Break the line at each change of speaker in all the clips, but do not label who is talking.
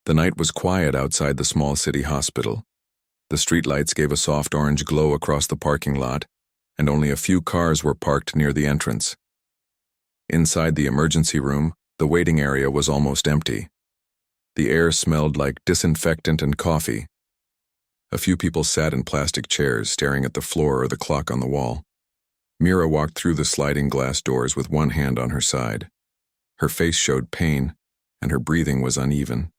The night was quiet outside the small city hospital. The streetlights gave a soft orange glow across the parking lot, and only a few cars were parked near the entrance. Inside the emergency room, the waiting area was almost empty. The air smelled like disinfectant and coffee. A few people sat in plastic chairs, staring at the floor or the clock on the wall. Mira walked through the sliding glass doors with one hand on her side. Her face showed pain, and her breathing was uneven.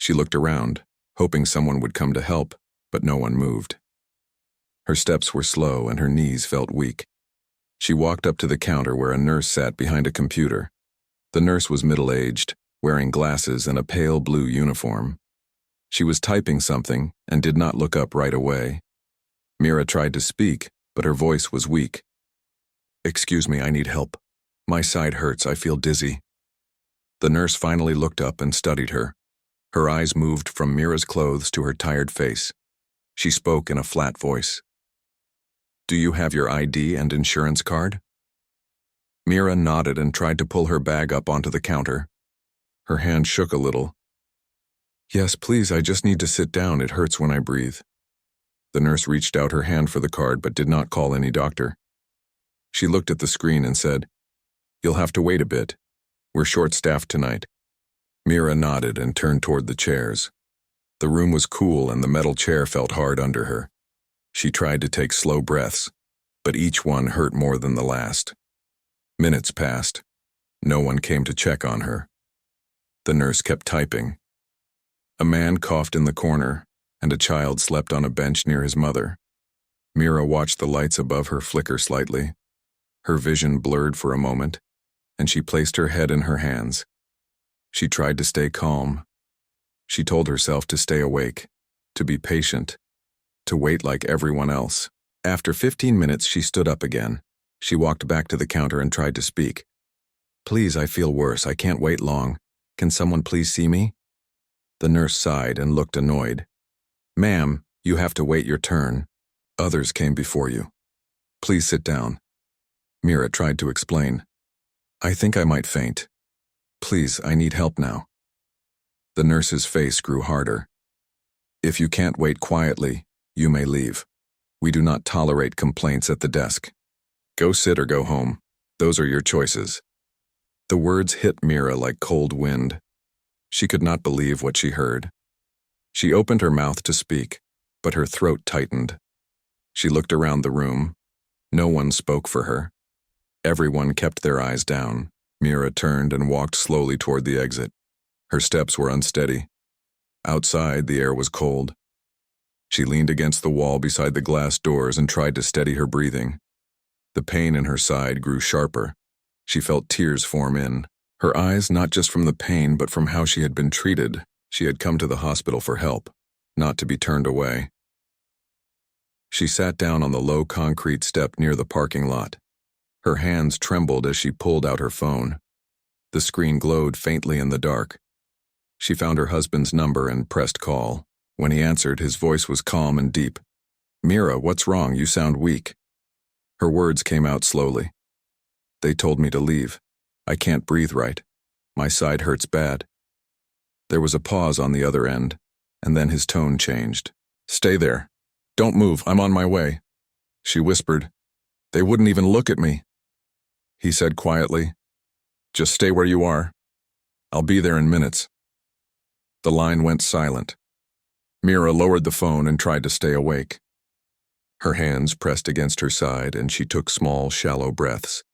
She looked around, hoping someone would come to help, but no one moved. Her steps were slow and her knees felt weak. She walked up to the counter where a nurse sat behind a computer. The nurse was middle-aged, wearing glasses and a pale blue uniform. She was typing something and did not look up right away. Mira tried to speak, but her voice was weak. "Excuse me, I need help. My side hurts, I feel dizzy." The nurse finally looked up and studied her. Her eyes moved from Mira's clothes to her tired face. She spoke in a flat voice. "Do you have your ID and insurance card?" Mira nodded and tried to pull her bag up onto the counter. Her hand shook a little. "Yes, please, I just need to sit down. It hurts when I breathe." The nurse reached out her hand for the card but did not call any doctor. She looked at the screen and said, "You'll have to wait a bit. We're short-staffed tonight." Mira nodded and turned toward the chairs. The room was cool and the metal chair felt hard under her. She tried to take slow breaths, but each one hurt more than the last. Minutes passed. No one came to check on her. The nurse kept typing. A man coughed in the corner, and a child slept on a bench near his mother. Mira watched the lights above her flicker slightly. Her vision blurred for a moment, and she placed her head in her hands. She tried to stay calm. She told herself to stay awake, to be patient, to wait like everyone else. After 15 minutes, she stood up again. She walked back to the counter and tried to speak. "Please, I feel worse. I can't wait long. Can someone please see me?" The nurse sighed and looked annoyed. "Ma'am, you have to wait your turn. Others came before you. Please sit down." Mira tried to explain. "I think I might faint. Please, I need help now." The nurse's face grew harder. "If you can't wait quietly, you may leave. We do not tolerate complaints at the desk. Go sit or go home. Those are your choices." The words hit Mira like cold wind. She could not believe what she heard. She opened her mouth to speak, but her throat tightened. She looked around the room. No one spoke for her. Everyone kept their eyes down. Mira turned and walked slowly toward the exit. Her steps were unsteady. Outside, the air was cold. She leaned against the wall beside the glass doors and tried to steady her breathing. The pain in her side grew sharper. She felt tears form in her eyes, not just from the pain, but from how she had been treated. She had come to the hospital for help, not to be turned away. She sat down on the low concrete step near the parking lot. Her hands trembled as she pulled out her phone. The screen glowed faintly in the dark. She found her husband's number and pressed call. When he answered, his voice was calm and deep. "Mira, what's wrong? You sound weak." Her words came out slowly. "They told me to leave. I can't breathe right. My side hurts bad." There was a pause on the other end, and then his tone changed. "Stay there. Don't move. I'm on my way." She whispered. "They wouldn't even look at me." He said quietly, "Just stay where you are. I'll be there in minutes." The line went silent. Mira lowered the phone and tried to stay awake. Her hands pressed against her side and she took small, shallow breaths.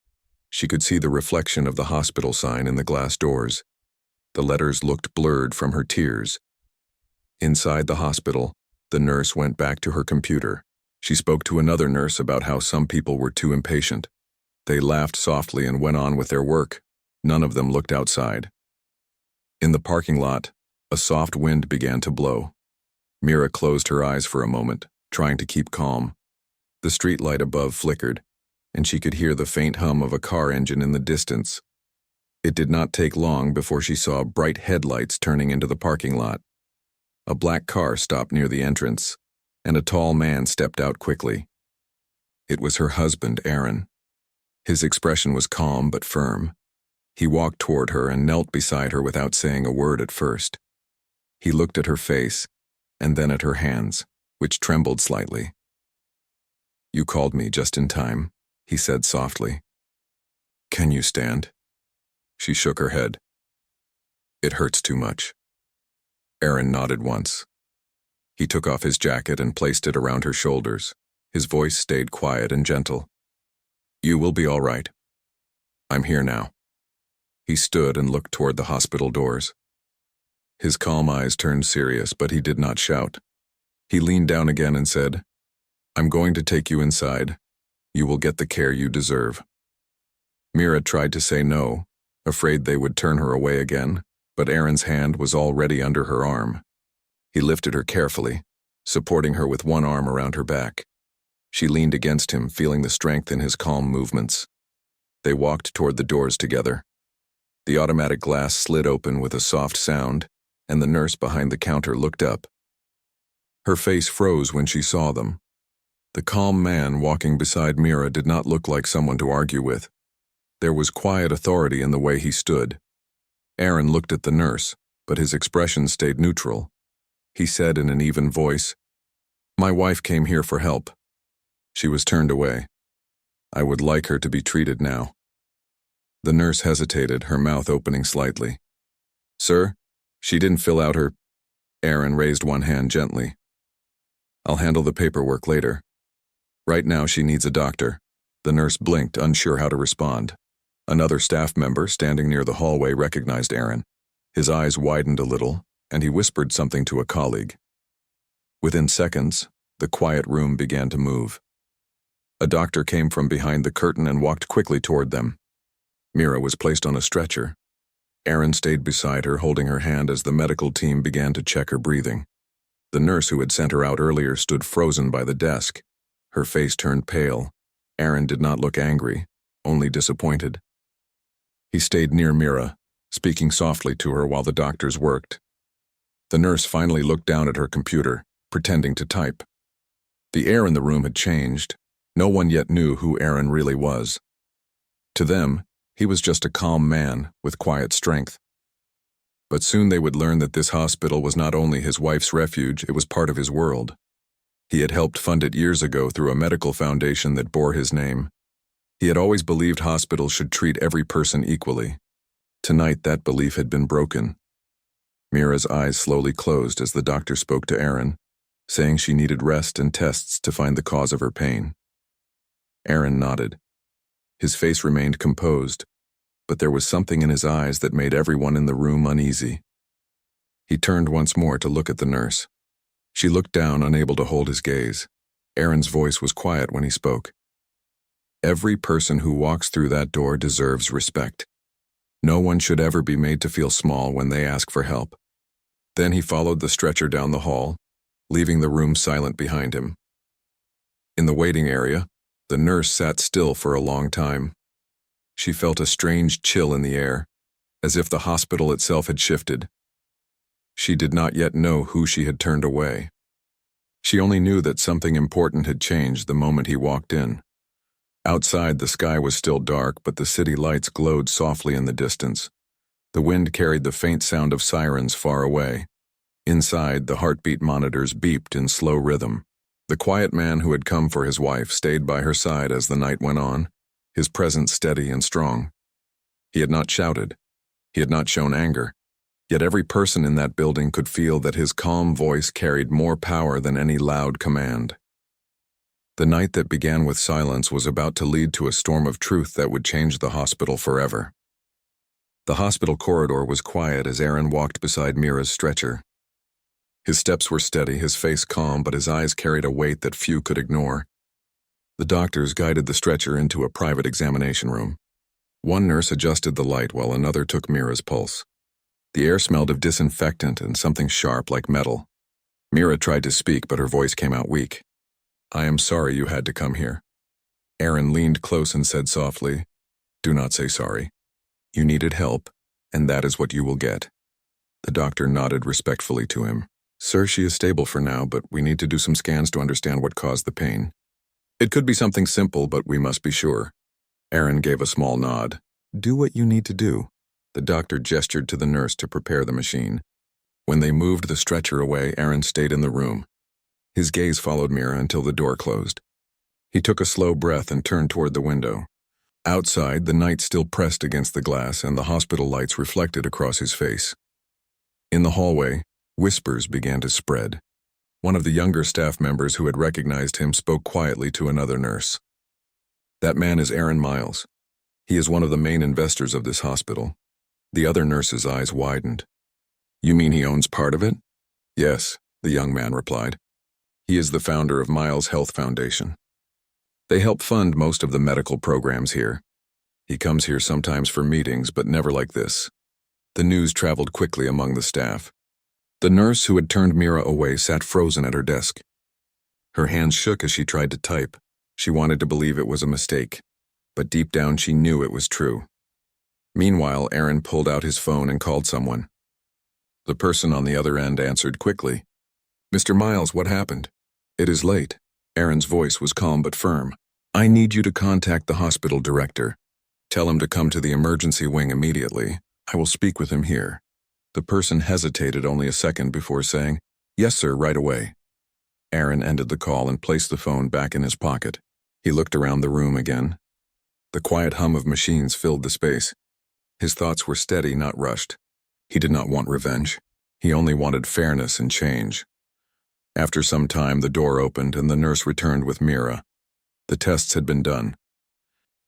She could see the reflection of the hospital sign in the glass doors. The letters looked blurred from her tears. Inside the hospital, the nurse went back to her computer. She spoke to another nurse about how some people were too impatient. They laughed softly and went on with their work. None of them looked outside. In the parking lot, a soft wind began to blow. Mira closed her eyes for a moment, trying to keep calm. The streetlight above flickered, and she could hear the faint hum of a car engine in the distance. It did not take long before she saw bright headlights turning into the parking lot. A black car stopped near the entrance, and a tall man stepped out quickly. It was her husband, Aaron. His expression was calm but firm. He walked toward her and knelt beside her without saying a word at first. He looked at her face, and then at her hands, which trembled slightly. "You called me just in time," he said softly. "Can you stand?" She shook her head. "It hurts too much." Aaron nodded once. He took off his jacket and placed it around her shoulders. His voice stayed quiet and gentle. "You will be all right. I'm here now." He stood and looked toward the hospital doors. His calm eyes turned serious, but he did not shout. He leaned down again and said, "I'm going to take you inside. You will get the care you deserve." Mira tried to say no, afraid they would turn her away again, but Aaron's hand was already under her arm. He lifted her carefully, supporting her with one arm around her back. She leaned against him, feeling the strength in his calm movements. They walked toward the doors together. The automatic glass slid open with a soft sound, and the nurse behind the counter looked up. Her face froze when she saw them. The calm man walking beside Mira did not look like someone to argue with. There was quiet authority in the way he stood. Aaron looked at the nurse, but his expression stayed neutral. He said in an even voice, "My wife came here for help." She was turned away. "I would like her to be treated now." The nurse hesitated, her mouth opening slightly. "Sir, she didn't fill out her—" Aaron raised one hand gently. "I'll handle the paperwork later. Right now she needs a doctor." The nurse blinked, unsure how to respond. Another staff member standing near the hallway recognized Aaron. His eyes widened a little, and he whispered something to a colleague. Within seconds, the quiet room began to move. A doctor came from behind the curtain and walked quickly toward them. Mira was placed on a stretcher. Aaron stayed beside her, holding her hand as the medical team began to check her breathing. The nurse who had sent her out earlier stood frozen by the desk. Her face turned pale. Aaron did not look angry, only disappointed. He stayed near Mira, speaking softly to her while the doctors worked. The nurse finally looked down at her computer, pretending to type. The air in the room had changed. No one yet knew who Aaron really was. To them, he was just a calm man with quiet strength. But soon they would learn that this hospital was not only his wife's refuge, it was part of his world. He had helped fund it years ago through a medical foundation that bore his name. He had always believed hospitals should treat every person equally. Tonight that belief had been broken. Mira's eyes slowly closed as the doctor spoke to Aaron, saying she needed rest and tests to find the cause of her pain. Aaron nodded. His face remained composed, but there was something in his eyes that made everyone in the room uneasy. He turned once more to look at the nurse. She looked down, unable to hold his gaze. Aaron's voice was quiet when he spoke. "Every person who walks through that door deserves respect. No one should ever be made to feel small when they ask for help." Then he followed the stretcher down the hall, leaving the room silent behind him. In the waiting area, the nurse sat still for a long time. She felt a strange chill in the air, as if the hospital itself had shifted. She did not yet know who she had turned away. She only knew that something important had changed the moment he walked in. Outside, the sky was still dark, but the city lights glowed softly in the distance. The wind carried the faint sound of sirens far away. Inside, the heartbeat monitors beeped in slow rhythm. The quiet man who had come for his wife stayed by her side as the night went on, his presence steady and strong. He had not shouted. He had not shown anger. Yet every person in that building could feel that his calm voice carried more power than any loud command. The night that began with silence was about to lead to a storm of truth that would change the hospital forever. The hospital corridor was quiet as Aaron walked beside Mira's stretcher. His steps were steady, his face calm, but his eyes carried a weight that few could ignore. The doctors guided the stretcher into a private examination room. One nurse adjusted the light while another took Mira's pulse. The air smelled of disinfectant and something sharp like metal. Mira tried to speak, but her voice came out weak. "I am sorry you had to come here." Aaron leaned close and said softly, "Do not say sorry. You needed help, and that is what you will get." The doctor nodded respectfully to him. "Sir, she is stable for now, but we need to do some scans to understand what caused the pain. It could be something simple, but we must be sure." Aaron gave a small nod. "Do what you need to do." The doctor gestured to the nurse to prepare the machine. When they moved the stretcher away, Aaron stayed in the room. His gaze followed Mira until the door closed. He took a slow breath and turned toward the window. Outside, the night still pressed against the glass and the hospital lights reflected across his face. In the hallway, whispers began to spread. One of the younger staff members who had recognized him spoke quietly to another nurse. "That man is Aaron Miles. He is one of the main investors of this hospital." The other nurse's eyes widened. "You mean he owns part of it?" "Yes," the young man replied. "He is the founder of Miles Health Foundation. They help fund most of the medical programs here. He comes here sometimes for meetings, but never like this." The news traveled quickly among the staff. The nurse who had turned Mira away sat frozen at her desk. Her hands shook as she tried to type. She wanted to believe it was a mistake, but deep down she knew it was true. Meanwhile, Aaron pulled out his phone and called someone. The person on the other end answered quickly. "Mr. Miles, what happened?" "It is late." Aaron's voice was calm but firm. "I need you to contact the hospital director. Tell him to come to the emergency wing immediately. I will speak with him here." The person hesitated only a second before saying, "Yes, sir, right away." Aaron ended the call and placed the phone back in his pocket. He looked around the room again. The quiet hum of machines filled the space. His thoughts were steady, not rushed. He did not want revenge. He only wanted fairness and change. After some time, the door opened and the nurse returned with Mira. The tests had been done.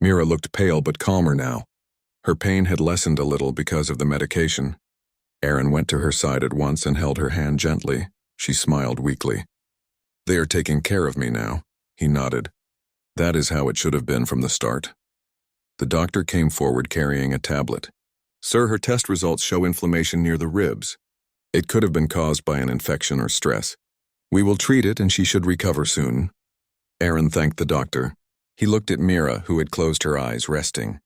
Mira looked pale but calmer now. Her pain had lessened a little because of the medication. Aaron went to her side at once and held her hand gently. She smiled weakly. "They are taking care of me now," he nodded. "That is how it should have been from the start." The doctor came forward carrying a tablet. "Sir, her test results show inflammation near the ribs. It could have been caused by an infection or stress. We will treat it and she should recover soon." Aaron thanked the doctor. He looked at Mira, who had closed her eyes, resting.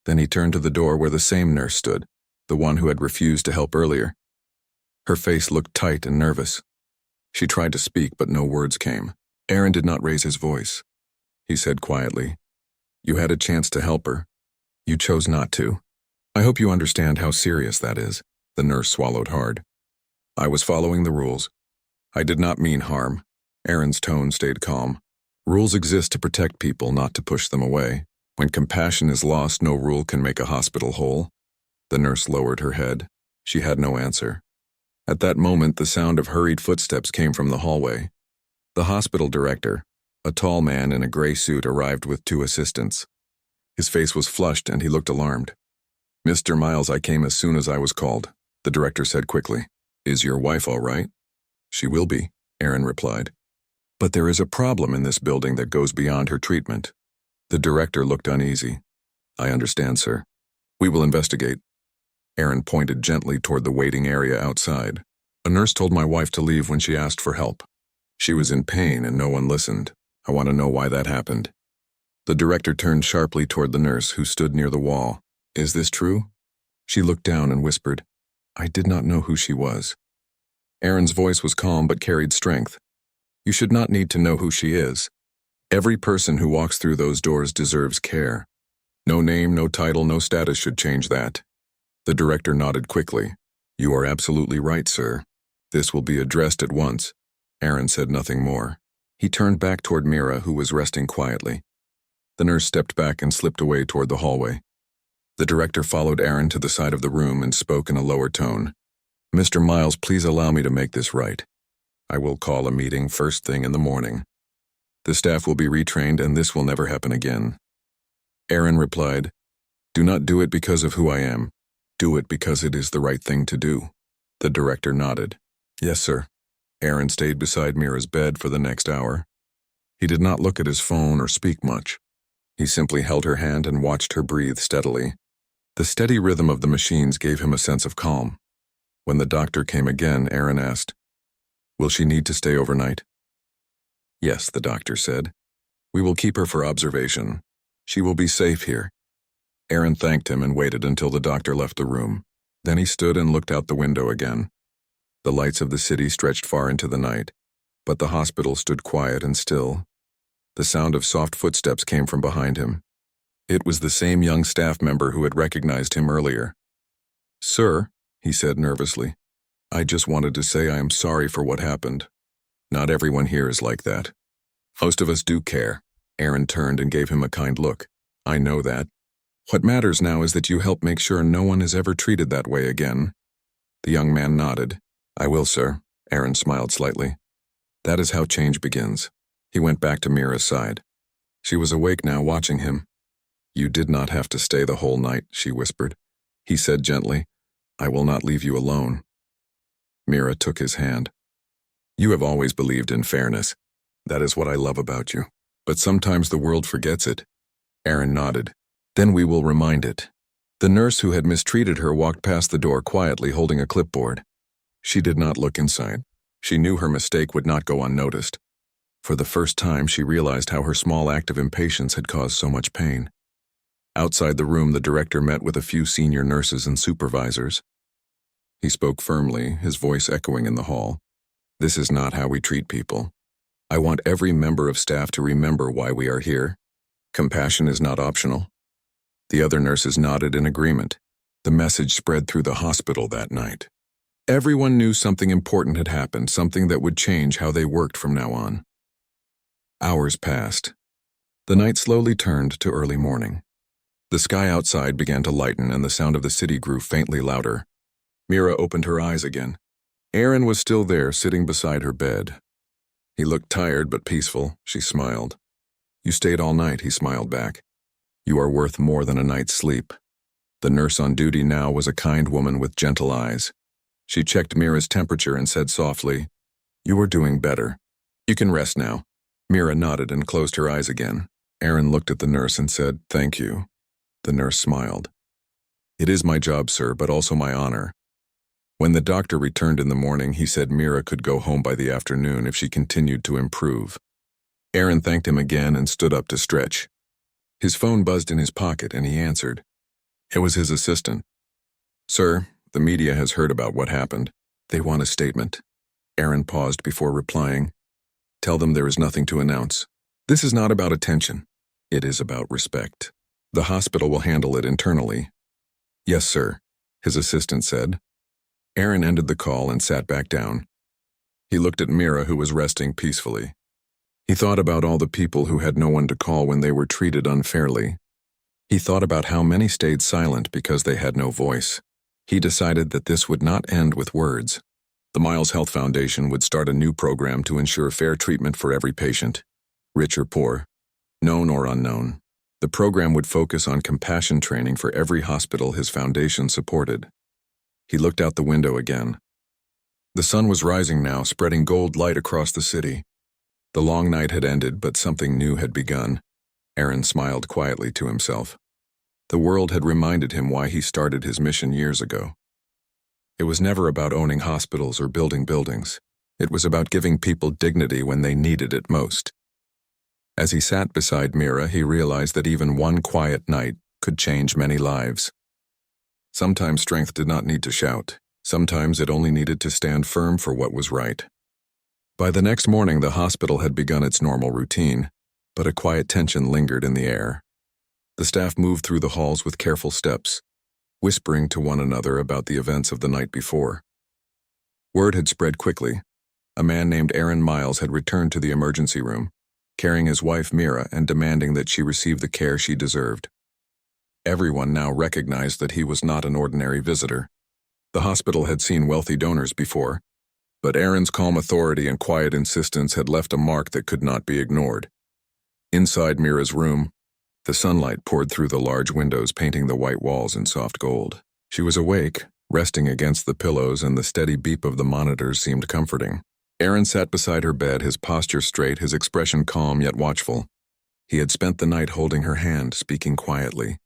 Then he turned to the door where the same nurse stood, the one who had refused to help earlier. Her face looked tight and nervous. She tried to speak, but no words came. Aaron did not raise his voice. He said quietly, "You had a chance to help her. You chose not to. I hope you understand how serious that is." The nurse swallowed hard. "I was following the rules. I did not mean harm." Aaron's tone stayed calm. "Rules exist to protect people, not to push them away. When compassion is lost, no rule can make a hospital whole." The nurse lowered her head. She had no answer. At that moment, the sound of hurried footsteps came from the hallway. The hospital director, a tall man in a gray suit, arrived with two assistants. His face was flushed and he looked alarmed. "Mr. Miles, I came as soon as I was called," the director said quickly. "Is your wife all right?" "She will be," Aaron replied. "But there is a problem in this building that goes beyond her treatment." The director looked uneasy. "I understand, sir. We will investigate." Aaron pointed gently toward the waiting area outside. "A nurse told my wife to leave when she asked for help. She was in pain and no one listened. I want to know why that happened." The director turned sharply toward the nurse, who stood near the wall. "Is this true?" She looked down and whispered, "I did not know who she was." Aaron's voice was calm but carried strength. "You should not need to know who she is. Every person who walks through those doors deserves care. No name, no title, no status should change that." The director nodded quickly. "You are absolutely right, sir. This will be addressed at once." Aaron said nothing more. He turned back toward Mira, who was resting quietly. The nurse stepped back and slipped away toward the hallway. The director followed Aaron to the side of the room and spoke in a lower tone. "Mr. Miles, please allow me to make this right. I will call a meeting first thing in the morning. The staff will be retrained and this will never happen again." Aaron replied, "Do not do it because of who I am. Do it because it is the right thing to do." The director nodded. "Yes, sir." Aaron stayed beside Mira's bed for the next hour. He did not look at his phone or speak much. He simply held her hand and watched her breathe steadily. The steady rhythm of the machines gave him a sense of calm. When the doctor came again, Aaron asked, "Will she need to stay overnight?" "Yes," the doctor said. "We will keep her for observation. She will be safe here." Aaron thanked him and waited until the doctor left the room. Then he stood and looked out the window again. The lights of the city stretched far into the night, but the hospital stood quiet and still. The sound of soft footsteps came from behind him. It was the same young staff member who had recognized him earlier. "Sir," he said nervously. I just wanted to say I am sorry for what happened. Not everyone here is like that. Most of us do care. Aaron turned and gave him a kind look. I know that. What matters now is that you help make sure no one is ever treated that way again. The young man nodded. I will, sir. Aaron smiled slightly. That is how change begins. He went back to Mira's side. She was awake now, watching him. You did not have to stay the whole night, she whispered. He said gently, I will not leave you alone. Mira took his hand. You have always believed in fairness. That is what I love about you. But sometimes the world forgets it. Aaron nodded. Then we will remind it. The nurse who had mistreated her walked past the door quietly, holding a clipboard. She did not look inside. She knew her mistake would not go unnoticed. For the first time, she realized how her small act of impatience had caused so much pain. Outside the room, the director met with a few senior nurses and supervisors. He spoke firmly, his voice echoing in the hall. This is not how we treat people. I want every member of staff to remember why we are here. Compassion is not optional. The other nurses nodded in agreement. The message spread through the hospital that night. Everyone knew something important had happened, something that would change how they worked from now on. Hours passed. The night slowly turned to early morning. The sky outside began to lighten and the sound of the city grew faintly louder. Mira opened her eyes again. Aaron was still there, sitting beside her bed. He looked tired but peaceful. She smiled. You stayed all night, he smiled back. You are worth more than a night's sleep. The nurse on duty now was a kind woman with gentle eyes. She checked Mira's temperature and said softly, You are doing better. You can rest now. Mira nodded and closed her eyes again. Aaron looked at the nurse and said, Thank you. The nurse smiled. It is my job, sir, but also my honor. When the doctor returned in the morning, he said Mira could go home by the afternoon if she continued to improve. Aaron thanked him again and stood up to stretch. His phone buzzed in his pocket and he answered. It was his assistant. Sir, the media has heard about what happened. They want a statement. Aaron paused before replying. Tell them there is nothing to announce. This is not about attention. It is about respect. The hospital will handle it internally. Yes, sir, his assistant said. Aaron ended the call and sat back down. He looked at Mira, who was resting peacefully. He thought about all the people who had no one to call when they were treated unfairly. He thought about how many stayed silent because they had no voice. He decided that this would not end with words. The Miles Health Foundation would start a new program to ensure fair treatment for every patient, rich or poor, known or unknown. The program would focus on compassion training for every hospital his foundation supported. He looked out the window again. The sun was rising now, spreading gold light across the city. The long night had ended, but something new had begun. Aaron smiled quietly to himself. The world had reminded him why he started his mission years ago. It was never about owning hospitals or building buildings. It was about giving people dignity when they needed it most. As he sat beside Mira, he realized that even one quiet night could change many lives. Sometimes strength did not need to shout. Sometimes it only needed to stand firm for what was right. By the next morning, the hospital had begun its normal routine, but a quiet tension lingered in the air. The staff moved through the halls with careful steps, whispering to one another about the events of the night before. Word had spread quickly. A man named Aaron Miles had returned to the emergency room, carrying his wife Mira and demanding that she receive the care she deserved. Everyone now recognized that he was not an ordinary visitor. The hospital had seen wealthy donors before, but Aaron's calm authority and quiet insistence had left a mark that could not be ignored. Inside Mira's room, the sunlight poured through the large windows, painting the white walls in soft gold. She was awake, resting against the pillows, and the steady beep of the monitors seemed comforting. Aaron sat beside her bed, his posture straight, his expression calm yet watchful. He had spent the night holding her hand, speaking quietly,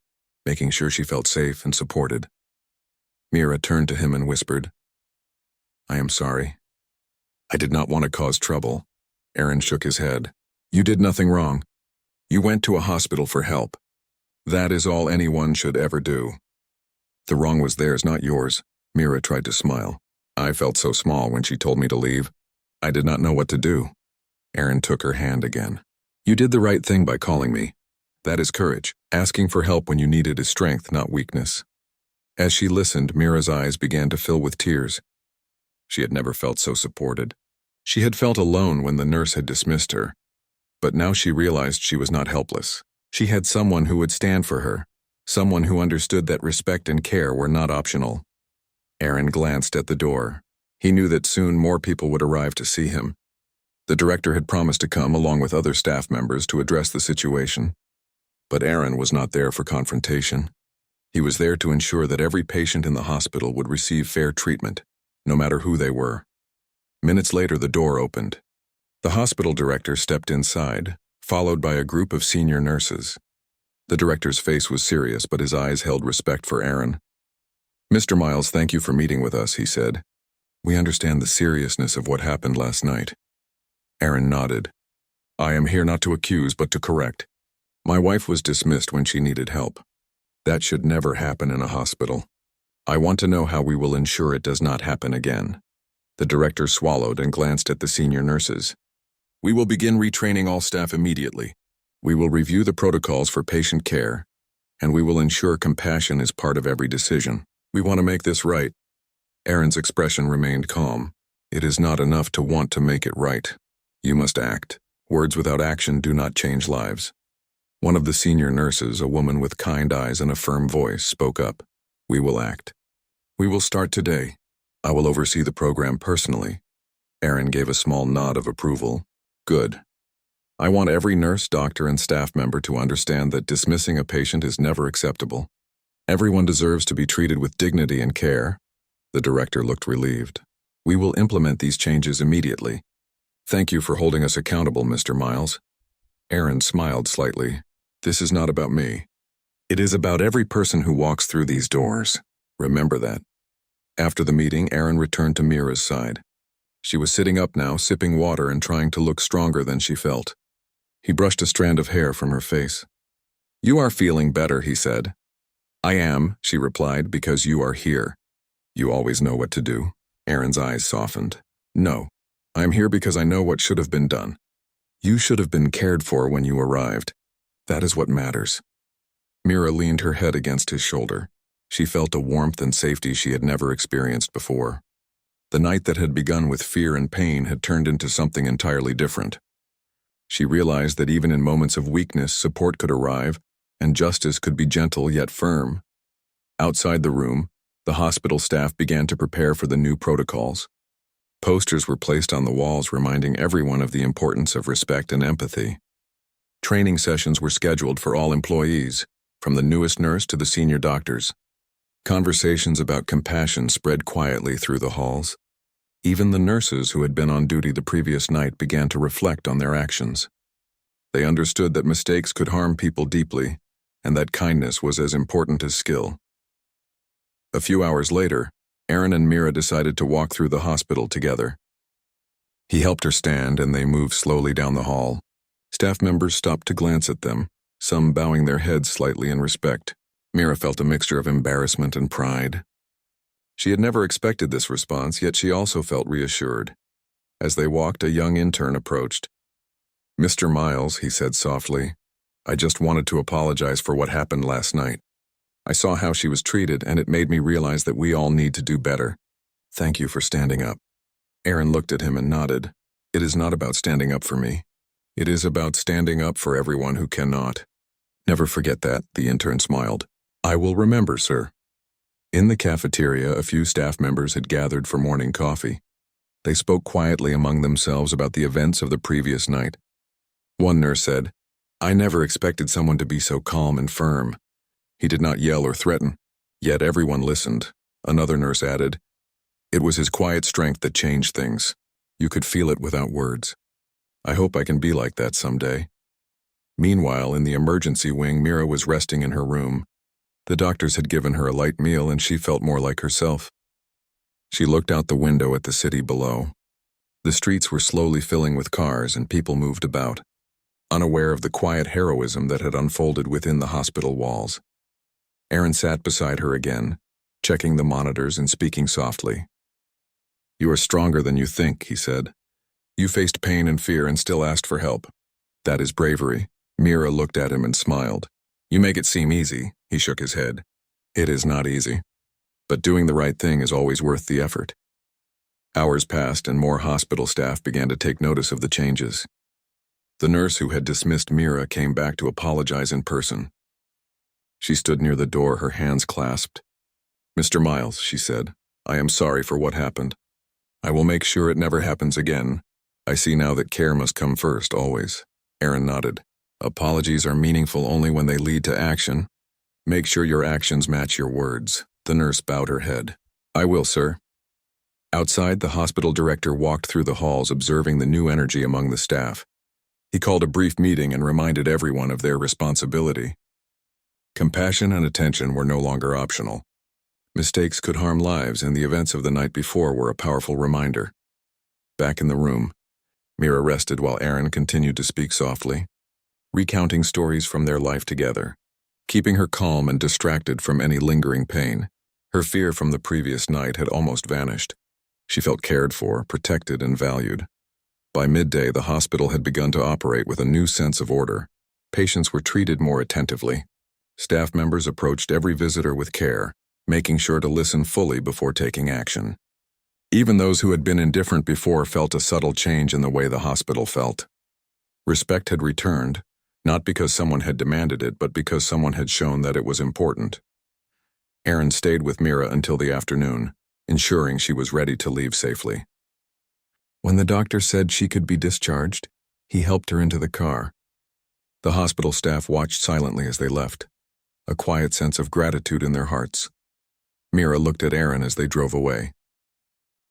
making sure she felt safe and supported. Mira turned to him and whispered, I am sorry. I did not want to cause trouble. Aaron shook his head. You did nothing wrong. You went to a hospital for help. That is all anyone should ever do. The wrong was theirs, not yours. Mira tried to smile. I felt so small when she told me to leave. I did not know what to do. Aaron took her hand again. You did the right thing by calling me. That is courage. Asking for help when you need it is strength, not weakness. As she listened, Mira's eyes began to fill with tears. She had never felt so supported. She had felt alone when the nurse had dismissed her, but now she realized she was not helpless. She had someone who would stand for her, someone who understood that respect and care were not optional. Aaron glanced at the door. He knew that soon more people would arrive to see him. The director had promised to come along with other staff members to address the situation. But Aaron was not there for confrontation. He was there to ensure that every patient in the hospital would receive fair treatment, no matter who they were. Minutes later, the door opened. The hospital director stepped inside, followed by a group of senior nurses. The director's face was serious, but his eyes held respect for Aaron. "Mr. Miles, thank you for meeting with us," he said. "We understand the seriousness of what happened last night." Aaron nodded. "I am here not to accuse, but to correct. My wife was dismissed when she needed help. That should never happen in a hospital. I want to know how we will ensure it does not happen again." The director swallowed and glanced at the senior nurses. "We will begin retraining all staff immediately. We will review the protocols for patient care, and we will ensure compassion is part of every decision. We want to make this right." Aaron's expression remained calm. "It is not enough to want to make it right. You must act. Words without action do not change lives." One of the senior nurses, a woman with kind eyes and a firm voice, spoke up. "We will act. We will start today. I will oversee the program personally." Aaron gave a small nod of approval. "Good. I want every nurse, doctor, and staff member to understand that dismissing a patient is never acceptable. Everyone deserves to be treated with dignity and care." The director looked relieved. "We will implement these changes immediately. Thank you for holding us accountable, Mr. Miles." Aaron smiled slightly. "This is not about me. It is about every person who walks through these doors. Remember that." After the meeting, Aaron returned to Mira's side. She was sitting up now, sipping water and trying to look stronger than she felt. He brushed a strand of hair from her face. "You are feeling better," he said. "I am," she replied, "because you are here." "You always know what to do." Aaron's eyes softened. "No, I am here because I know what should have been done. You should have been cared for when you arrived. That is what matters." Mira leaned her head against his shoulder. She felt a warmth and safety she had never experienced before. The night that had begun with fear and pain had turned into something entirely different. She realized that even in moments of weakness, support could arrive, and justice could be gentle yet firm. Outside the room, the hospital staff began to prepare for the new protocols. Posters were placed on the walls reminding everyone of the importance of respect and empathy. Training sessions were scheduled for all employees, from the newest nurse to the senior doctors. Conversations about compassion spread quietly through the halls. Even the nurses who had been on duty the previous night began to reflect on their actions. They understood that mistakes could harm people deeply, and that kindness was as important as skill. A few hours later, Aaron and Mira decided to walk through the hospital together. He helped her stand, and they moved slowly down the hall. Staff members stopped to glance at them, some bowing their heads slightly in respect. Mira felt a mixture of embarrassment and pride. She had never expected this response, yet she also felt reassured. As they walked, a young intern approached. "Mr. Miles," he said softly, "I just wanted to apologize for what happened last night. I saw how she was treated, and it made me realize that we all need to do better. Thank you for standing up." Aaron looked at him and nodded. "It is not about standing up for me. It is about standing up for everyone who cannot." "Never forget that," the intern smiled. "I will remember, sir." In the cafeteria, a few staff members had gathered for morning coffee. They spoke quietly among themselves about the events of the previous night. One nurse said, "I never expected someone to be so calm and firm. He did not yell or threaten, yet everyone listened." Another nurse added, "It was his quiet strength that changed things. You could feel it without words. I hope I can be like that someday." Meanwhile, in the emergency wing, Mira was resting in her room. The doctors had given her a light meal, and she felt more like herself. She looked out the window at the city below. The streets were slowly filling with cars, and people moved about, unaware of the quiet heroism that had unfolded within the hospital walls. Aaron sat beside her again, checking the monitors and speaking softly. "You are stronger than you think," he said. "You faced pain and fear and still asked for help. That is bravery." Mira looked at him and smiled. "You make it seem easy," he shook his head. "It is not easy. But doing the right thing is always worth the effort." Hours passed and more hospital staff began to take notice of the changes. The nurse who had dismissed Mira came back to apologize in person. She stood near the door, her hands clasped. "Mr. Miles," she said, "I am sorry for what happened. I will make sure it never happens again. I see now that care must come first, always." Aaron nodded. "Apologies are meaningful only when they lead to action. Make sure your actions match your words." The nurse bowed her head. "I will, sir." Outside, the hospital director walked through the halls, observing the new energy among the staff. He called a brief meeting and reminded everyone of their responsibility. Compassion and attention were no longer optional. Mistakes could harm lives, and the events of the night before were a powerful reminder. Back in the room, Mira rested while Aaron continued to speak softly, recounting stories from their life together, keeping her calm and distracted from any lingering pain. Her fear from the previous night had almost vanished. She felt cared for, protected, and valued. By midday, the hospital had begun to operate with a new sense of order. Patients were treated more attentively. Staff members approached every visitor with care, making sure to listen fully before taking action. Even those who had been indifferent before felt a subtle change in the way the hospital felt. Respect had returned, not because someone had demanded it, but because someone had shown that it was important. Aaron stayed with Mira until the afternoon, ensuring she was ready to leave safely. When the doctor said she could be discharged, he helped her into the car. The hospital staff watched silently as they left, a quiet sense of gratitude in their hearts. Mira looked at Aaron as they drove away.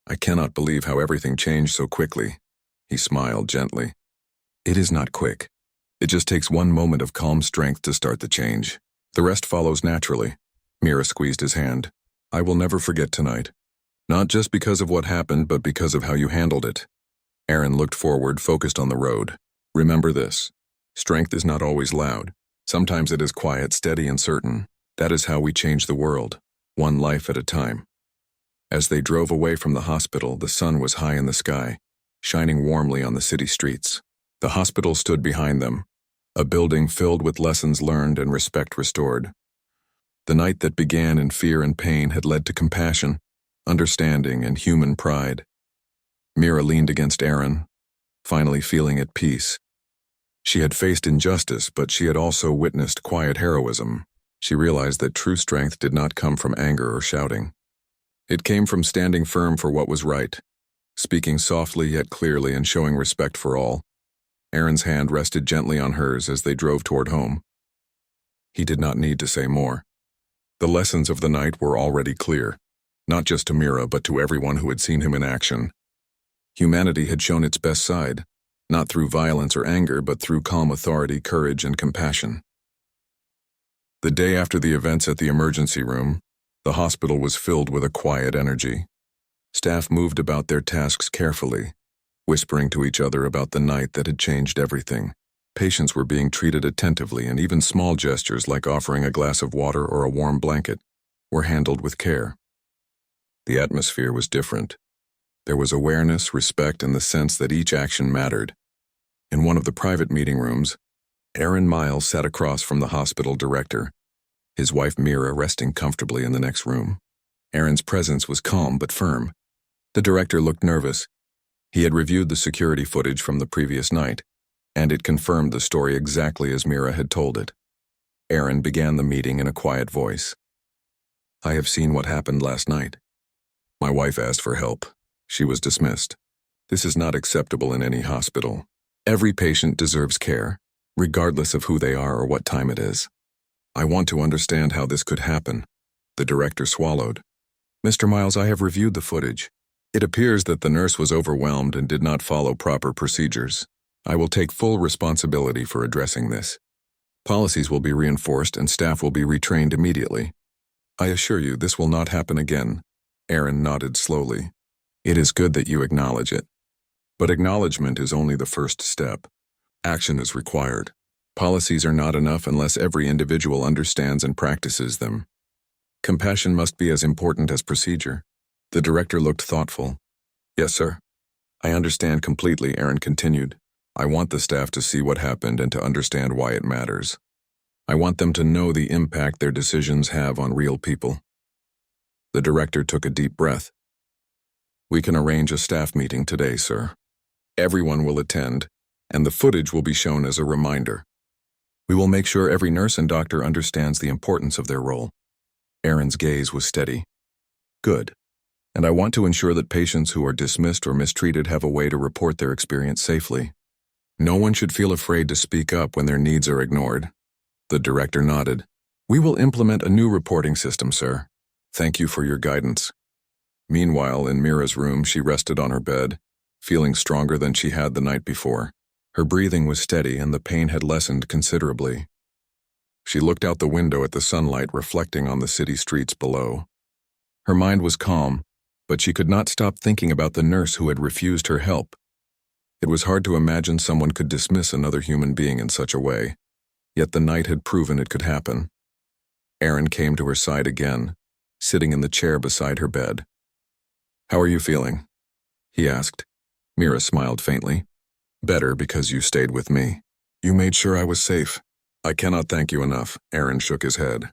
"I cannot believe how everything changed so quickly." He smiled gently. "It is not quick. It just takes one moment of calm strength to start the change. The rest follows naturally." Mira squeezed his hand. "I will never forget tonight. Not just because of what happened, but because of how you handled it." Aaron looked forward, focused on the road. "Remember this. Strength is not always loud. Sometimes it is quiet, steady, and certain. That is how we change the world, one life at a time." As they drove away from the hospital, the sun was high in the sky, shining warmly on the city streets. The hospital stood behind them, a building filled with lessons learned and respect restored. The night that began in fear and pain had led to compassion, understanding, and human pride. Mira leaned against Aaron, finally feeling at peace. She had faced injustice, but she had also witnessed quiet heroism. She realized that true strength did not come from anger or shouting. It came from standing firm for what was right, speaking softly yet clearly and showing respect for all. Aaron's hand rested gently on hers as they drove toward home. He did not need to say more. The lessons of the night were already clear, not just to Mira, but to everyone who had seen him in action. Humanity had shown its best side, not through violence or anger, but through calm authority, courage, and compassion. The day after the events at the emergency room, the hospital was filled with a quiet energy. Staff moved about their tasks carefully, whispering to each other about the night that had changed everything. Patients were being treated attentively, and even small gestures like offering a glass of water or a warm blanket were handled with care. The atmosphere was different. There was awareness, respect, and the sense that each action mattered. In one of the private meeting rooms, Aaron Miles sat across from the hospital director, his wife Mira resting comfortably in the next room. Aaron's presence was calm but firm. The director looked nervous. He had reviewed the security footage from the previous night, and it confirmed the story exactly as Mira had told it. Aaron began the meeting in a quiet voice. "I have seen what happened last night. My wife asked for help. She was dismissed. This is not acceptable in any hospital. Every patient deserves care, regardless of who they are or what time it is. I want to understand how this could happen." The director swallowed. "Mr. Miles, I have reviewed the footage. It appears that the nurse was overwhelmed and did not follow proper procedures. I will take full responsibility for addressing this. Policies will be reinforced and staff will be retrained immediately. I assure you this will not happen again." Aaron nodded slowly. "It is good that you acknowledge it. But acknowledgement is only the first step. Action is required. Policies are not enough unless every individual understands and practices them. Compassion must be as important as procedure." The director looked thoughtful. "Yes, sir. I understand completely," Aaron continued. "I want the staff to see what happened and to understand why it matters. I want them to know the impact their decisions have on real people." The director took a deep breath. We can arrange a staff meeting today, sir. Everyone will attend, and the footage will be shown as a reminder. We will make sure every nurse and doctor understands the importance of their role. Aaron's gaze was steady. Good. And I want to ensure that patients who are dismissed or mistreated have a way to report their experience safely. No one should feel afraid to speak up when their needs are ignored. The director nodded. We will implement a new reporting system, sir. Thank you for your guidance. Meanwhile, in Mira's room, she rested on her bed, feeling stronger than she had the night before. Her breathing was steady and the pain had lessened considerably. She looked out the window at the sunlight reflecting on the city streets below. Her mind was calm, but she could not stop thinking about the nurse who had refused her help. It was hard to imagine someone could dismiss another human being in such a way, yet the night had proven it could happen. Aaron came to her side again, sitting in the chair beside her bed. How are you feeling? He asked. Mira smiled faintly. Better because you stayed with me. You made sure I was safe. I cannot thank you enough, Aaron shook his head.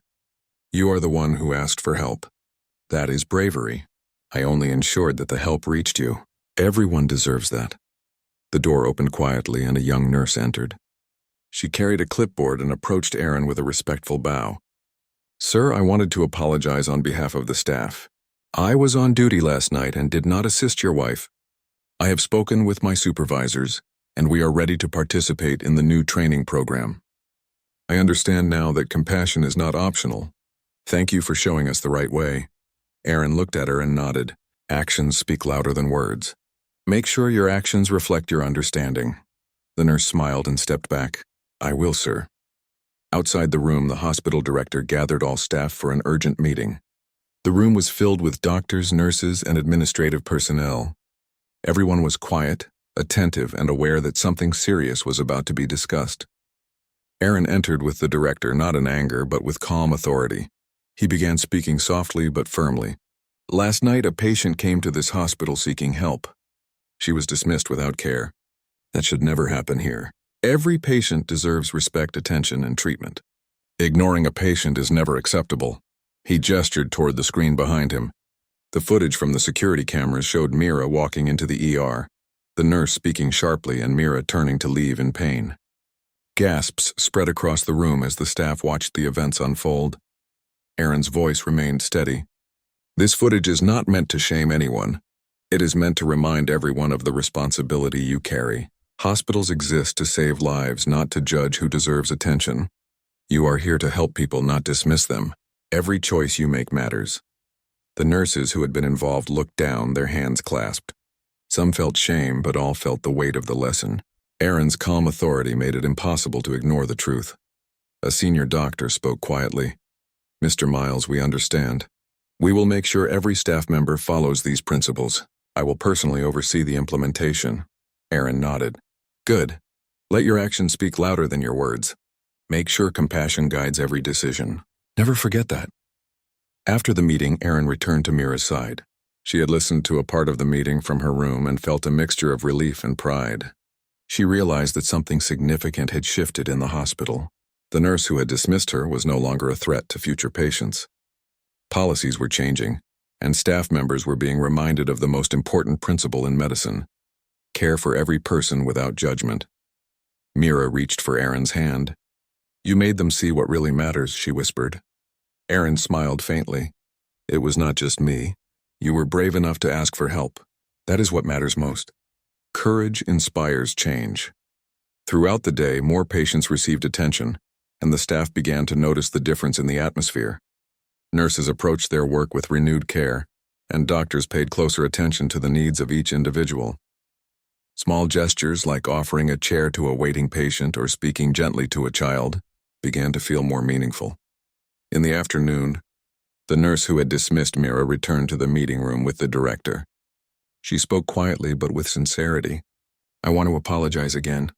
You are the one who asked for help. That is bravery. I only ensured that the help reached you. Everyone deserves that. The door opened quietly and a young nurse entered. She carried a clipboard and approached Aaron with a respectful bow. Sir, I wanted to apologize on behalf of the staff. I was on duty last night and did not assist your wife. I have spoken with my supervisors, and we are ready to participate in the new training program. I understand now that compassion is not optional. Thank you for showing us the right way. Aaron looked at her and nodded. Actions speak louder than words. Make sure your actions reflect your understanding. The nurse smiled and stepped back. I will, sir. Outside the room, the hospital director gathered all staff for an urgent meeting. The room was filled with doctors, nurses, and administrative personnel. Everyone was quiet, attentive, and aware that something serious was about to be discussed. Aaron entered with the director, not in anger, but with calm authority. He began speaking softly but firmly. Last night, a patient came to this hospital seeking help. She was dismissed without care. That should never happen here. Every patient deserves respect, attention, and treatment. Ignoring a patient is never acceptable. He gestured toward the screen behind him. The footage from the security cameras showed Mira walking into the ER, the nurse speaking sharply and Mira turning to leave in pain. Gasps spread across the room as the staff watched the events unfold. Aaron's voice remained steady. This footage is not meant to shame anyone. It is meant to remind everyone of the responsibility you carry. Hospitals exist to save lives, not to judge who deserves attention. You are here to help people, not dismiss them. Every choice you make matters. The nurses who had been involved looked down, their hands clasped. Some felt shame, but all felt the weight of the lesson. Aaron's calm authority made it impossible to ignore the truth. A senior doctor spoke quietly. Mr. Miles, we understand. We will make sure every staff member follows these principles. I will personally oversee the implementation. Aaron nodded. Good. Let your actions speak louder than your words. Make sure compassion guides every decision. Never forget that. After the meeting, Aaron returned to Mira's side. She had listened to a part of the meeting from her room and felt a mixture of relief and pride. She realized that something significant had shifted in the hospital. The nurse who had dismissed her was no longer a threat to future patients. Policies were changing, and staff members were being reminded of the most important principle in medicine: care for every person without judgment. Mira reached for Aaron's hand. You made them see what really matters, she whispered. Aaron smiled faintly. It was not just me. You were brave enough to ask for help. That is what matters most. Courage inspires change. Throughout the day, more patients received attention, and the staff began to notice the difference in the atmosphere. Nurses approached their work with renewed care, and doctors paid closer attention to the needs of each individual. Small gestures like offering a chair to a waiting patient or speaking gently to a child began to feel more meaningful. In the afternoon, the nurse who had dismissed Mira returned to the meeting room with the director. She spoke quietly but with sincerity. I want to apologize again.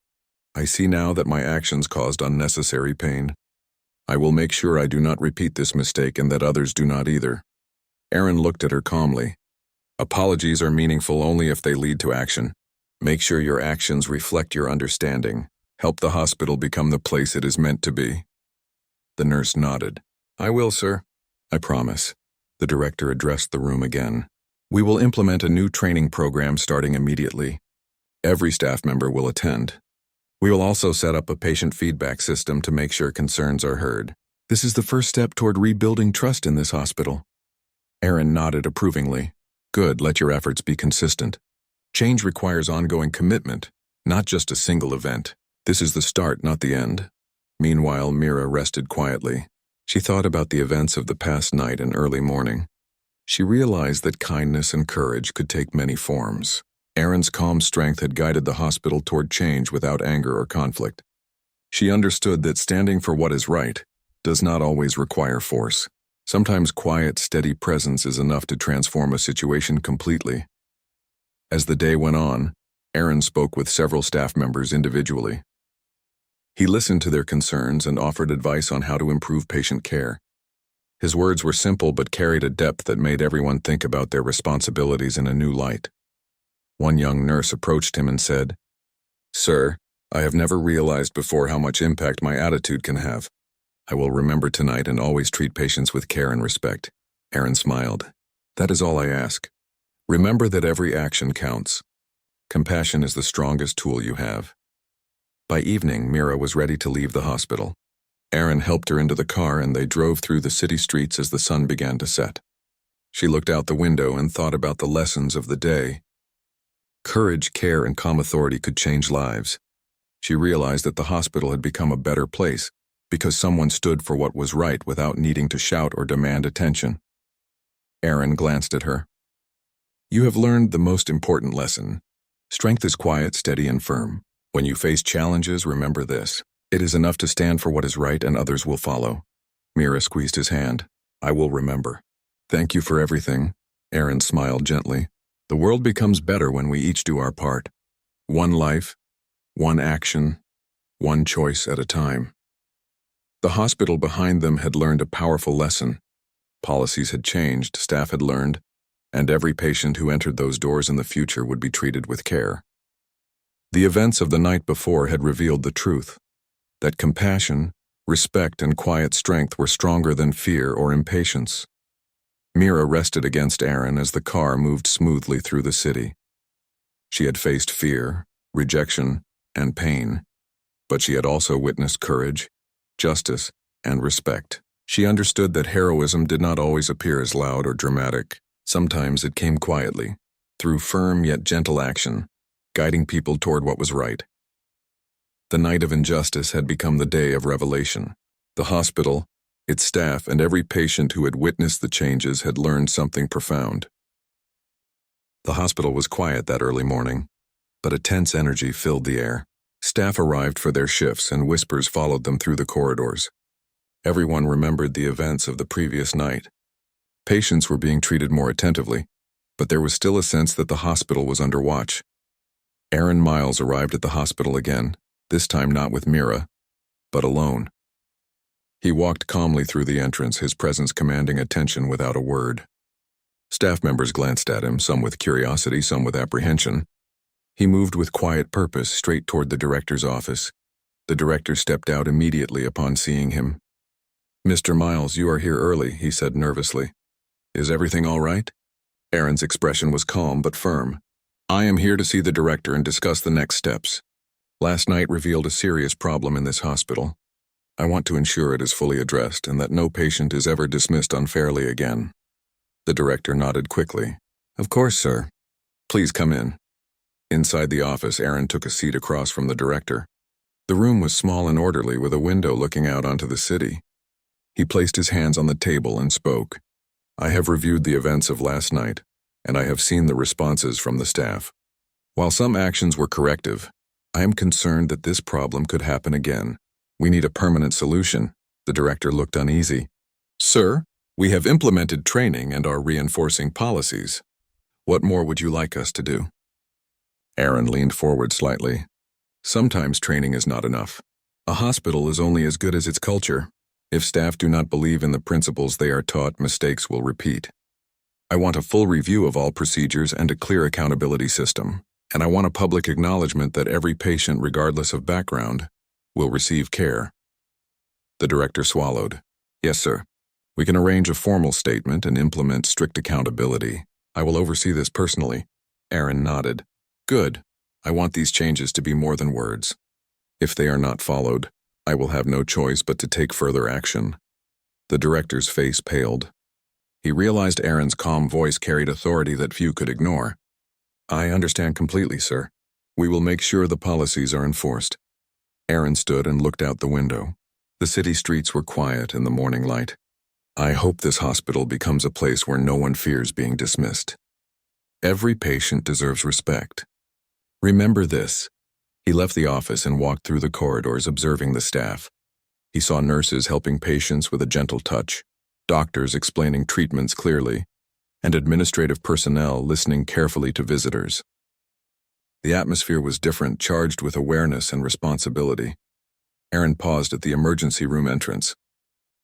I see now that my actions caused unnecessary pain. I will make sure I do not repeat this mistake and that others do not either. Aaron looked at her calmly. Apologies are meaningful only if they lead to action. Make sure your actions reflect your understanding. Help the hospital become the place it is meant to be. The nurse nodded. I will, sir. I promise. The director addressed the room again. We will implement a new training program starting immediately. Every staff member will attend. We will also set up a patient feedback system to make sure concerns are heard. This is the first step toward rebuilding trust in this hospital. Aaron nodded approvingly. Good, let your efforts be consistent. Change requires ongoing commitment, not just a single event. This is the start, not the end. Meanwhile, Mira rested quietly. She thought about the events of the past night and early morning. She realized that kindness and courage could take many forms. Aaron's calm strength had guided the hospital toward change without anger or conflict. She understood that standing for what is right does not always require force. Sometimes quiet, steady presence is enough to transform a situation completely. As the day went on, Aaron spoke with several staff members individually. He listened to their concerns and offered advice on how to improve patient care. His words were simple but carried a depth that made everyone think about their responsibilities in a new light. One young nurse approached him and said, "Sir, I have never realized before how much impact my attitude can have. I will remember tonight and always treat patients with care and respect." Aaron smiled. "That is all I ask. Remember that every action counts. Compassion is the strongest tool you have." By evening, Mira was ready to leave the hospital. Aaron helped her into the car and they drove through the city streets as the sun began to set. She looked out the window and thought about the lessons of the day. Courage, care, and calm authority could change lives. She realized that the hospital had become a better place because someone stood for what was right without needing to shout or demand attention. Aaron glanced at her. "You have learned the most important lesson. Strength is quiet, steady, and firm. When you face challenges, remember this. It is enough to stand for what is right and others will follow." Mira squeezed his hand. "I will remember." "Thank you for everything." Aaron smiled gently. "The world becomes better when we each do our part. One life, one action, one choice at a time." The hospital behind them had learned a powerful lesson. Policies had changed, staff had learned, and every patient who entered those doors in the future would be treated with care. The events of the night before had revealed the truth, that compassion, respect, and quiet strength were stronger than fear or impatience. Mira rested against Aaron as the car moved smoothly through the city. She had faced fear, rejection, and pain, but she had also witnessed courage, justice, and respect. She understood that heroism did not always appear as loud or dramatic. Sometimes it came quietly, through firm yet gentle action, guiding people toward what was right. The night of injustice had become the day of revelation. The hospital, its staff, and every patient who had witnessed the changes had learned something profound. The hospital was quiet that early morning, but a tense energy filled the air. Staff arrived for their shifts and whispers followed them through the corridors. Everyone remembered the events of the previous night. Patients were being treated more attentively, but there was still a sense that the hospital was under watch. Aaron Miles arrived at the hospital again, this time not with Mira, but alone. He walked calmly through the entrance, his presence commanding attention without a word. Staff members glanced at him, some with curiosity, some with apprehension. He moved with quiet purpose straight toward the director's office. The director stepped out immediately upon seeing him. "Mr. Miles, you are here early," he said nervously. "Is everything all right?" Aaron's expression was calm but firm. "I am here to see the director and discuss the next steps. Last night revealed a serious problem in this hospital. I want to ensure it is fully addressed and that no patient is ever dismissed unfairly again." The director nodded quickly. "Of course, sir. Please come in." Inside the office, Aaron took a seat across from the director. The room was small and orderly, with a window looking out onto the city. He placed his hands on the table and spoke. "I have reviewed the events of last night, and I have seen the responses from the staff. While some actions were corrective, I am concerned that this problem could happen again. We need a permanent solution." The director looked uneasy. "Sir, we have implemented training and are reinforcing policies. What more would you like us to do?" Aaron leaned forward slightly. "Sometimes training is not enough. A hospital is only as good as its culture. If staff do not believe in the principles they are taught, mistakes will repeat. I want a full review of all procedures and a clear accountability system. And I want a public acknowledgement that every patient, regardless of background, will receive care." The director swallowed. "Yes, sir. We can arrange a formal statement and implement strict accountability. I will oversee this personally. Aaron nodded. Good. I want these changes to be more than words. If they are not followed, I will have no choice but to take further action. The director's face paled. He realized Aaron's calm voice carried authority that few could ignore. I understand completely, sir. We will make sure the policies are enforced. Aaron stood and looked out the window. The city streets were quiet in the morning light. I hope this hospital becomes a place where no one fears being dismissed. Every patient deserves respect. Remember this. He left the office and walked through the corridors observing the staff. He saw nurses helping patients with a gentle touch, doctors explaining treatments clearly, and administrative personnel listening carefully to visitors. The atmosphere was different, charged with awareness and responsibility. Aaron paused at the emergency room entrance.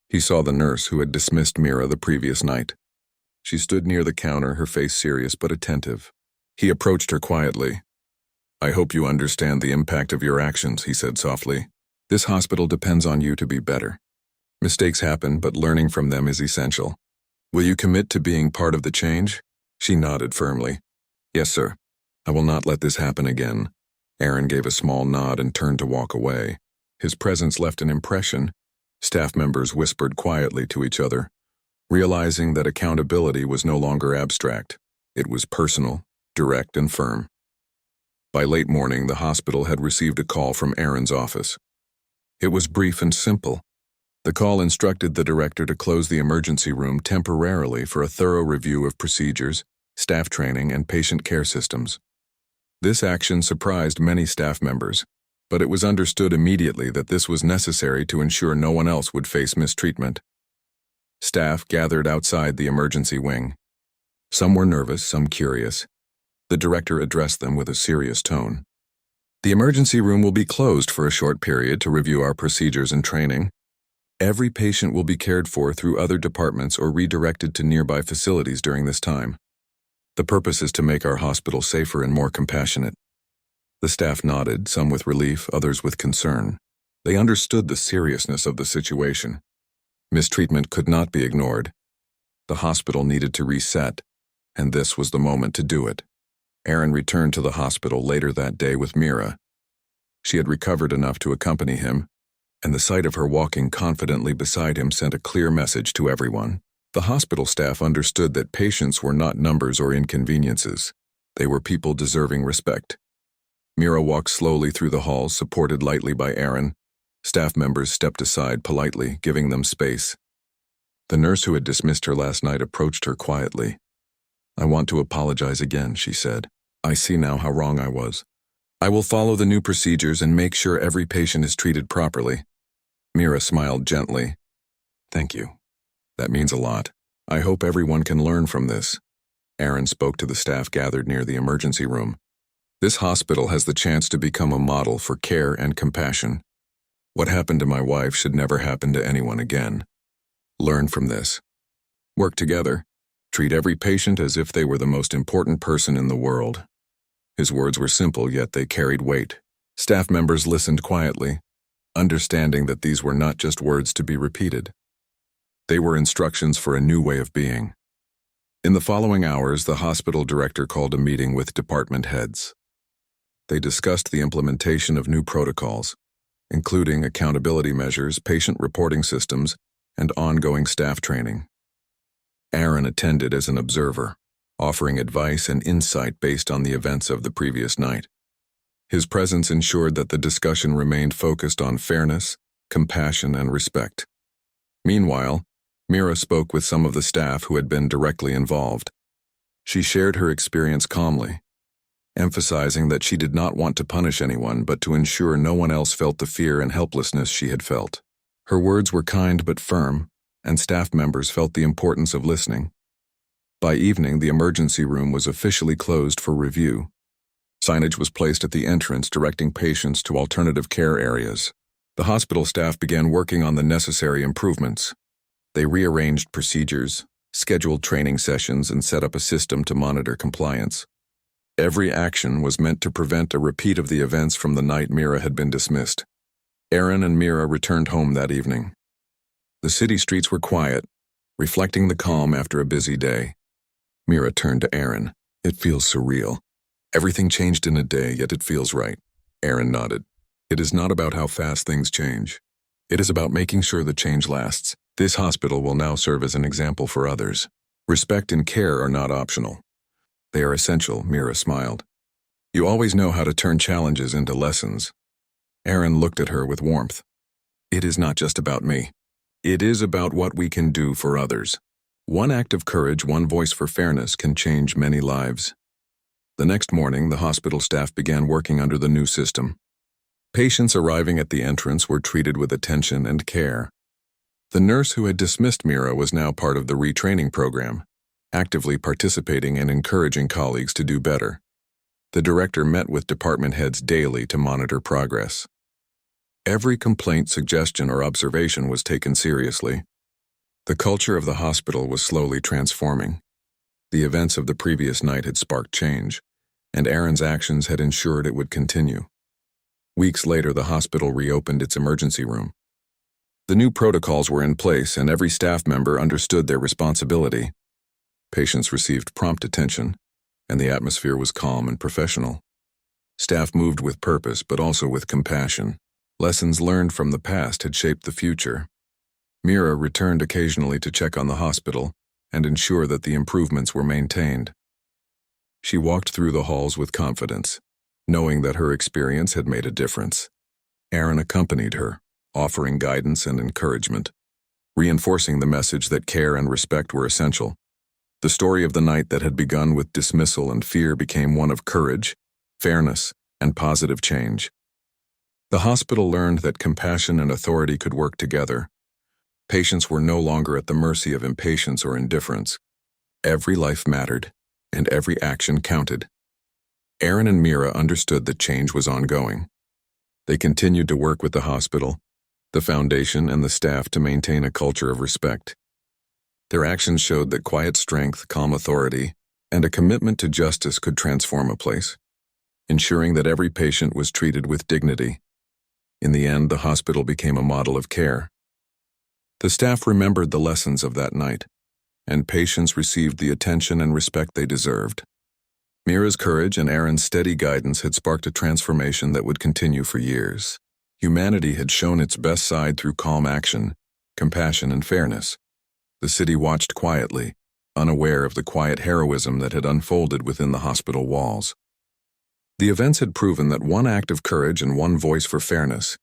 He saw the nurse who had dismissed Mira the previous night. She stood near the counter, her face serious but attentive. He approached her quietly. I hope you understand the impact of your actions, he said softly. This hospital depends on you to be better. Mistakes happen, but learning from them is essential. Will you commit to being part of the change? She nodded firmly. Yes, sir. I will not let this happen again. Aaron gave a small nod and turned to walk away. His presence left an impression. Staff members whispered quietly to each other, realizing that accountability was no longer abstract. It was personal, direct, and firm. By late morning, the hospital had received a call from Aaron's office. It was brief and simple. The call instructed the director to close the emergency room temporarily for a thorough review of procedures, staff training, and patient care systems. This action surprised many staff members, but it was understood immediately that this was necessary to ensure no one else would face mistreatment. Staff gathered outside the emergency wing. Some were nervous, some curious. The director addressed them with a serious tone. The emergency room will be closed for a short period to review our procedures and training. Every patient will be cared for through other departments or redirected to nearby facilities during this time. The purpose is to make our hospital safer and more compassionate. The staff nodded, some with relief, others with concern. They understood the seriousness of the situation. Mistreatment could not be ignored. The hospital needed to reset, and this was the moment to do it. Aaron returned to the hospital later that day with Mira. She had recovered enough to accompany him, and the sight of her walking confidently beside him sent a clear message to everyone. The hospital staff understood that patients were not numbers or inconveniences. They were people deserving respect. Mira walked slowly through the halls, supported lightly by Aaron. Staff members stepped aside politely, giving them space. The nurse who had dismissed her last night approached her quietly. I want to apologize again, she said. I see now how wrong I was. I will follow the new procedures and make sure every patient is treated properly. Mira smiled gently. Thank you. That means a lot. I hope everyone can learn from this. Aaron spoke to the staff gathered near the emergency room. This hospital has the chance to become a model for care and compassion. What happened to my wife should never happen to anyone again. Learn from this. Work together. Treat every patient as if they were the most important person in the world. His words were simple, yet they carried weight. Staff members listened quietly, understanding that these were not just words to be repeated. They were instructions for a new way of being. In the following hours, the hospital director called a meeting with department heads. They discussed the implementation of new protocols, including accountability measures, patient reporting systems, and ongoing staff training. Aaron attended as an observer, offering advice and insight based on the events of the previous night. His presence ensured that the discussion remained focused on fairness, compassion, and respect. Meanwhile, Mira spoke with some of the staff who had been directly involved. She shared her experience calmly, emphasizing that she did not want to punish anyone but to ensure no one else felt the fear and helplessness she had felt. Her words were kind but firm, and staff members felt the importance of listening. By evening, the emergency room was officially closed for review. Signage was placed at the entrance directing patients to alternative care areas. The hospital staff began working on the necessary improvements. They rearranged procedures, scheduled training sessions, and set up a system to monitor compliance. Every action was meant to prevent a repeat of the events from the night Mira had been dismissed. Aaron and Mira returned home that evening. The city streets were quiet, reflecting the calm after a busy day. Mira turned to Aaron. It feels surreal. Everything changed in a day, yet it feels right. Aaron nodded. It is not about how fast things change. It is about making sure the change lasts. This hospital will now serve as an example for others. Respect and care are not optional. They are essential, Mira smiled. You always know how to turn challenges into lessons. Aaron looked at her with warmth. It is not just about me. It is about what we can do for others. One act of courage, one voice for fairness can change many lives. The next morning, the hospital staff began working under the new system. Patients arriving at the entrance were treated with attention and care. The nurse who had dismissed Mira was now part of the retraining program, actively participating and encouraging colleagues to do better. The director met with department heads daily to monitor progress. Every complaint, suggestion, or observation was taken seriously. The culture of the hospital was slowly transforming. The events of the previous night had sparked change, and Aaron's actions had ensured it would continue. Weeks later, the hospital reopened its emergency room. The new protocols were in place, and every staff member understood their responsibility. Patients received prompt attention, and the atmosphere was calm and professional. Staff moved with purpose, but also with compassion. Lessons learned from the past had shaped the future. Mira returned occasionally to check on the hospital and ensure that the improvements were maintained. She walked through the halls with confidence, knowing that her experience had made a difference. Aaron accompanied her, offering guidance and encouragement, reinforcing the message that care and respect were essential. The story of the night that had begun with dismissal and fear became one of courage, fairness, and positive change. The hospital learned that compassion and authority could work together. Patients were no longer at the mercy of impatience or indifference. Every life mattered, and every action counted. Aaron and Mira understood that change was ongoing. They continued to work with the hospital, the foundation, and the staff to maintain a culture of respect. Their actions showed that quiet strength, calm authority, and a commitment to justice could transform a place, ensuring that every patient was treated with dignity. In the end, the hospital became a model of care. The staff remembered the lessons of that night, and patients received the attention and respect they deserved. Mira's courage and Aaron's steady guidance had sparked a transformation that would continue for years. Humanity had shown its best side through calm action, compassion, and fairness. The city watched quietly, unaware of the quiet heroism that had unfolded within the hospital walls. The events had proven that one act of courage and one voice for fairness